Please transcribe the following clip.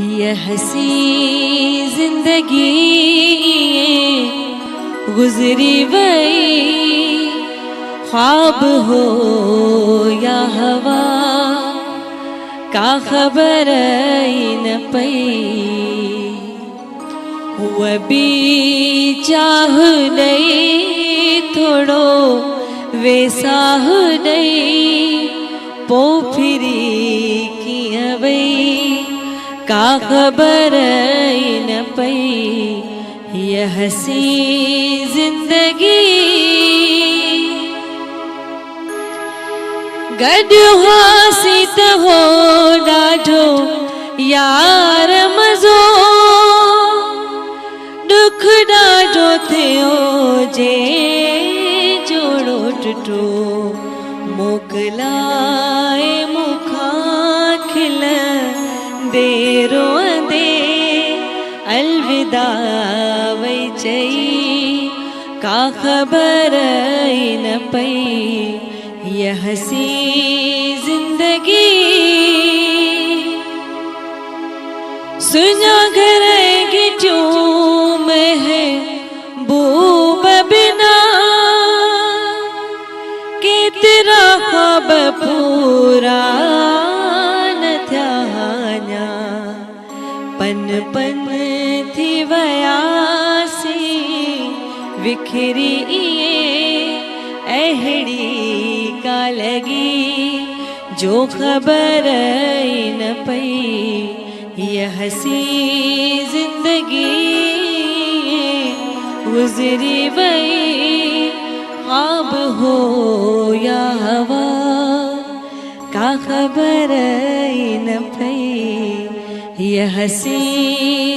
ये हसी जिंदगी गुजरी वही ख्वाब हो या हवा का खबर न पई हुआ भी चाह नहीं थोड़ो वेसाह नहीं पो फिरी की अवई का खबर न पई ये हसी जिंदगी गॾु हासित हो ॾाढो यार मज़ो दुख ॾाढो थियो जे जोड़ो टुटो मोकिलाए मुखां खिल दे रोंदे अलविदा वई चई का ख़बर न पई ये हसी जिंदगी सुना घर गिट्यूं महबूब बिना केतिरा ख्वाब पूरा न थिया पन पन थी वयासी विखरी अहिड़ी का लगी जो खबर न पई ये हसी जिंदगी गुजरी वही ख्वाब हो या हवा का खबर न पई ये हसी